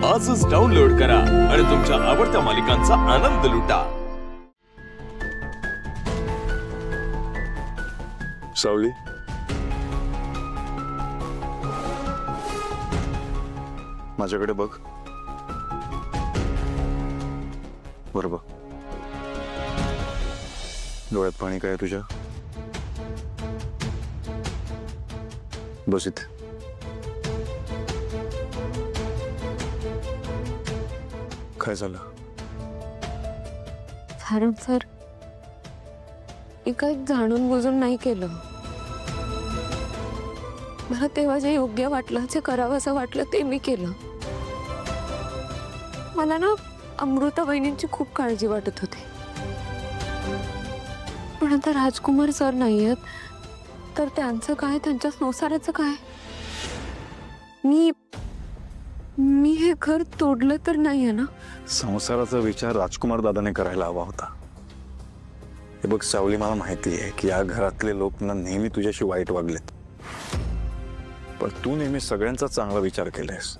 आजच डाउनलोड करा आणि तुमच्या आवडत्या मालिकांचा आनंद लुटा। सावली, माझ्याकडे बघ। बरोबर, डोळ्यात पाणी काय तुझ्या? बस इथे। काय झालं? सर, मी काही जाणून बुजून नाही केलं। मला तेव्हा जे योग्य वाटलं, जे करावं असं वाटलं ते मी केलं। मला ना अमृता वहिनींची खूप काळजी वाटत होती, पण आता राजकुमार सर नाहीयेत तर त्यांचं काय, त्यांच्या संसाराचं काय? मी हे घर तोडलं तर नाहीये ना? संसाराचा विचार राजकुमार दादाने करायला हवा होता। हे बघ सावली, मला माहिती आहे की या घरातले लोक ना नेहमी तुझ्याशी वाईट वागलेत, पण तू नेहमी सगळ्यांचा चांगला विचार केलायस।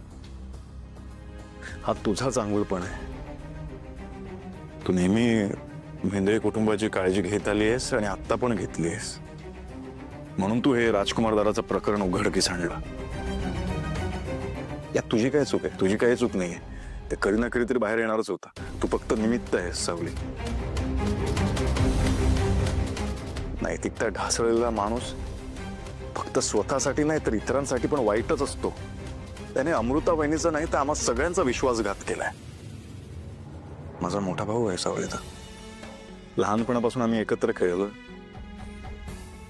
हा तुझा चांगुलपण आहे। तू नेहमी मेंदळे कुटुंबाची काळजी घेत आलीयस आणि आता पण घेतलीयस, म्हणून तू हे राजकुमार दादाचं प्रकरण उघडकीस आणलं। यात तुझी काय चूक आहे? तुझी काही चूक नाहीये। ते कधी ना कधी तरी बाहेर येणारच होता। तू फक्त निमित्त आहेस सावली। नैतिकता ढासळलेला माणूस फक्त स्वतःसाठी नाही तर इतरांसाठी पण वाईटच असतो। त्याने अमृता वहिनीचा नाही तर आम्हा सगळ्यांचा विश्वासघात केलाय। माझा मोठा भाऊ आहे सावलीचा। लहानपणापासून आम्ही एकत्र खेळलो।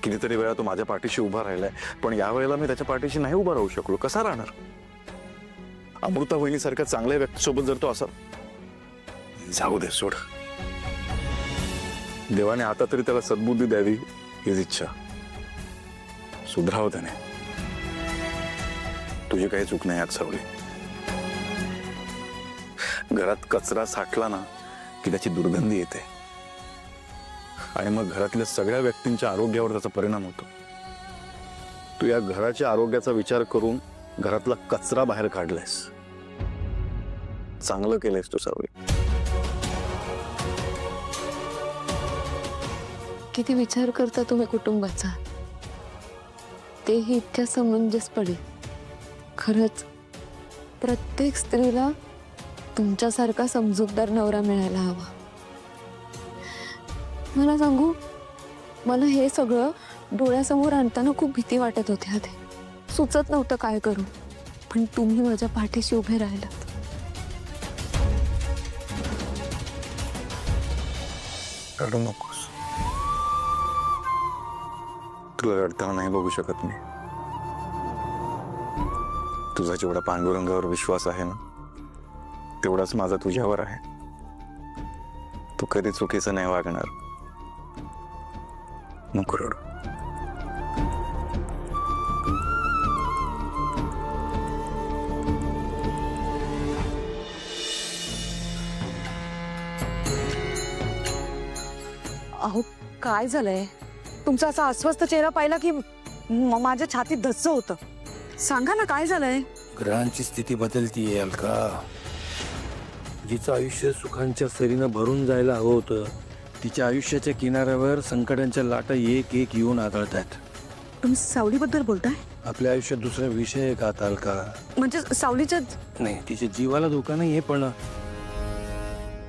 कितीतरी वेळा तो माझ्या पाठीशी उभा राहिलाय, पण या वेळेला मी त्याच्या पाठीशी नाही उभा राहू शकलो। कसा राहणार? अमृता वहिनीसारख्या चांगल्या व्यक्तीसोबत जर तो असा, जाऊ दे, सोड। देवाने आता तरी त्याला सद्बुद्धी द्यावी हीच इच्छा। सुधराव त्याने। तुझी काही चूक नाही आज सावली। घरात कचरा साठला ना की त्याची दुर्गंधी येते आणि मग घरातल्या सगळ्या व्यक्तींच्या आरोग्यावर त्याचा परिणाम होतो। तू या घराच्या आरोग्याचा विचार करून घरातला कचरा बाहेर काढलायस। चांगलं केलंयस तू सावली। किती विचार करता तुम्ही कुटुंबाचा, तेही इतक्या समंजसपणे। खरंच प्रत्येक स्त्रीला तुमच्यासारखा समजूतदार नवरा मिळायला हवा। मला सांगू, मला हे सगळं डोळ्यासमोर आणताना खूप भीती वाटत होती आधी। सुचत नव्हतं काय करू, पण तुम्ही माझ्या पाठीशी उभे राहिलात। रडू नकोस। तुला रडताना नाही बघू शकत मी। तुझा जेवढा पांडुरंगावर विश्वास आहे ना, तेवढाच माझा तुझ्यावर आहे। तू कधी चुकीचं नाही वागणार। नको रडू। अहो, काय झालंय? तुमचा असा अस्वस्थ चेहरा पाहिला की माझ्या छातीत धस्स होतं। सांगा ना, काय झालंय? ग्रहांची स्थिती बदलतीये अलका। जिचं आयुष्य सुखांच्या सरीनं भरून जायला हवं होतं, तिच्या आयुष्याच्या किनाऱ्यावर संकटांच्या लाटा एक एक येऊन आदळतात। तुम्ही सावलीबद्दल बोलताय? आपल्या आयुष्यात दुसरा विषय आहे का अलका? म्हणजे सावलीच्या? नाही, तिच्या जीवाला धोका नाहीये, पण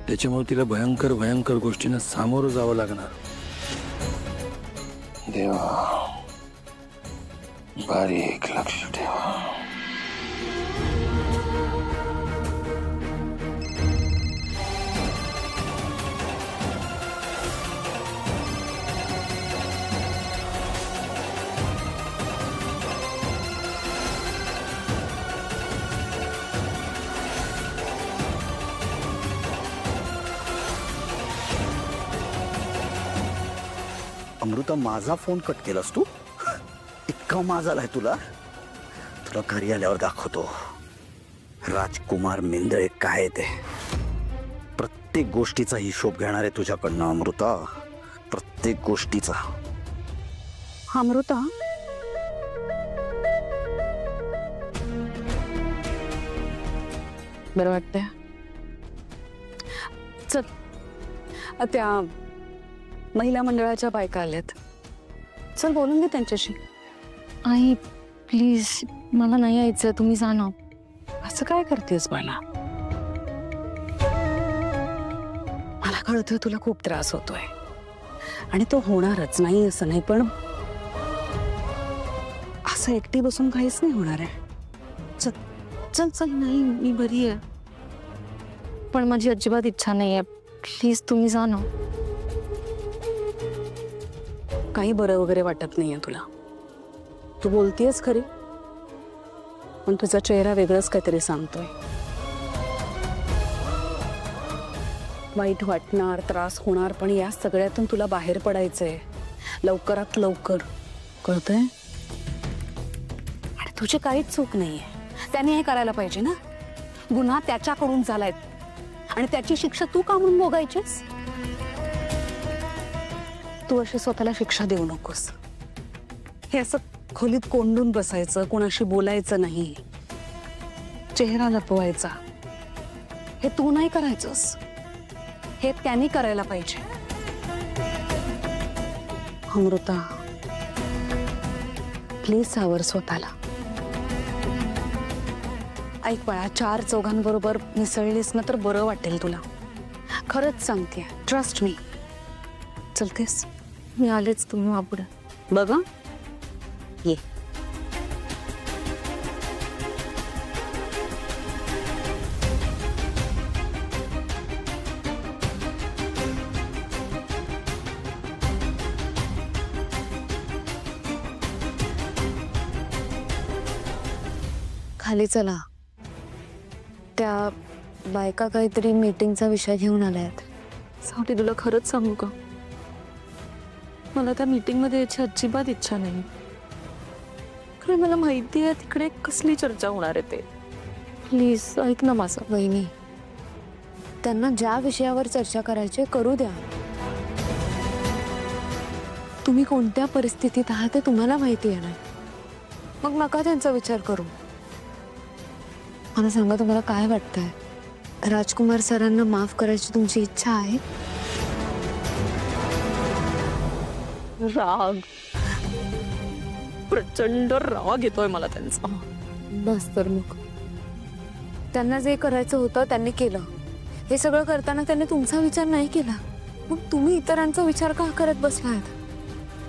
त्याच्यामुळे तिला भयंकर भयंकर गोष्टींना सामोरं जावं लागणार। देवा, बारीक लक्ष ठेवा। अमृता, माझा फोन कट केलास तू? इतका माज आलाय तुला? तुला घरी आल्यावर दाखवतो राजकुमार मेंदळे काय ते। प्रत्येक गोष्टीचा हिशोब घेणार आहे तुझ्याकडनं अमृता, प्रत्येक गोष्टीचा। अमृता, बरं वाटतंय? चल, त्या महिला मंडळाच्या बायका आल्यात, चल बोलून घे त्यांच्याशी. आई प्लीज, मला नाही यायचं, तुम्ही जा ना. असं काय करतेस बाळा? मला कळतंय तुला खूप त्रास होतोय आणि तो होणारच, नाही असं नाही, पण असं एकटी बसून काहीच नाही होणार आहे. चल चल चल, नाही मी बरी आहे, पण माझी अजिबात इच्छा नाही आहे. प्लीज तुम्ही जा ना. काही बरं वगैरे वाटत नाहीये तुला? तू बोलतेस खरी, पण तुझा चेहरा वेगळंच काहीतरी सांगतोय. वाईट वाटणार, त्रास होणार, पण या सगळ्यातून तुला बाहेर पडायचंय लवकरात लवकर, कळतंय? आणि तुझी काहीच चूक नाहीये, त्याने हे करायला पाहिजे ना. गुन्हा त्याच्याकडून झालाय आणि त्याची शिक्षा तू का म्हणून भोगायचीस? तू अशी स्वतःला शिक्षा देऊ नकोस. हे असं खोलीत कोंडून बसायचं, कोणाशी बोलायचं नाही, चेहरा लपवायचा, हे तू नाही करायचंस, हे त्यांनी करायला पाहिजे. अमृता, प्लीज सावर स्वतःला. ऐक बाळा, 4 चौघांबरोबर मिसळलीस ना तर बरं वाटेल तुला. खरंच सांगते, ट्रस्ट मी. चलतेस? मी आलेच, तुम्ही वापुढे बघ. ये. खाली चला. त्या बायका काहीतरी मीटिंगचा विषय घेऊन आल्यात. सावटी, तुला खरंच सांगू का, मला त्या मीटिंगमध्ये याची अजिबात इच्छा नाही, कारण मला माहिती आहे तिकडे कसली चर्चा होणार आहे ते. प्लीज ऐक ना माझं. वहिनी, त्यांना ज्या विषयावर चर्चा करायची करू द्या. तुम्ही कोणत्या परिस्थितीत आहात ते तुम्हाला माहिती आहे ना, मग नका त्यांचा विचार करू. मला सांगा, तुम्हाला काय वाटतंय? राजकुमार सरांना माफ करायची तुमची इच्छा आहे? राग, प्रचंड राग येतोय मला त्यांचा. बस तर मग. त्यांना जे करायचं होतं त्यांनी केलं. हे सगळं करताना त्यांनी तुमचा विचार नाही केला, मग तुम्ही इतरांचा विचार का करत बसलात?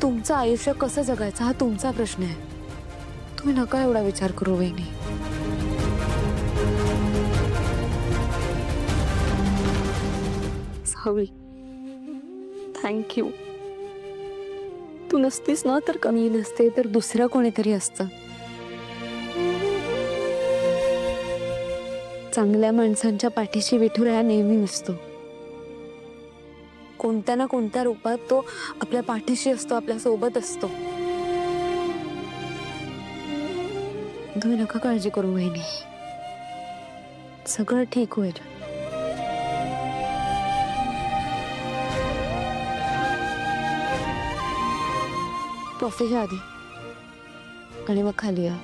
तुमचं आयुष्य कसं जगायचं हा तुमचा प्रश्न आहे. तुम्ही नका एवढा विचार करू वहिनी. सावली, थँक्यू. तू नसतीस ना तर कमी नसते तर दुसरं कोणीतरी असतं. चांगल्या माणसांच्या पाठीशी विठुराया नेहमी नसतो. कोणत्या ना कोणत्या रूपात तो आपल्या पाठीशी असतो, आपल्या सोबत असतो. तुम्ही नका काळजी करू वहिनी, सगळं ठीक होईल. कॉफी घ्या आधी आणि मग खाली या.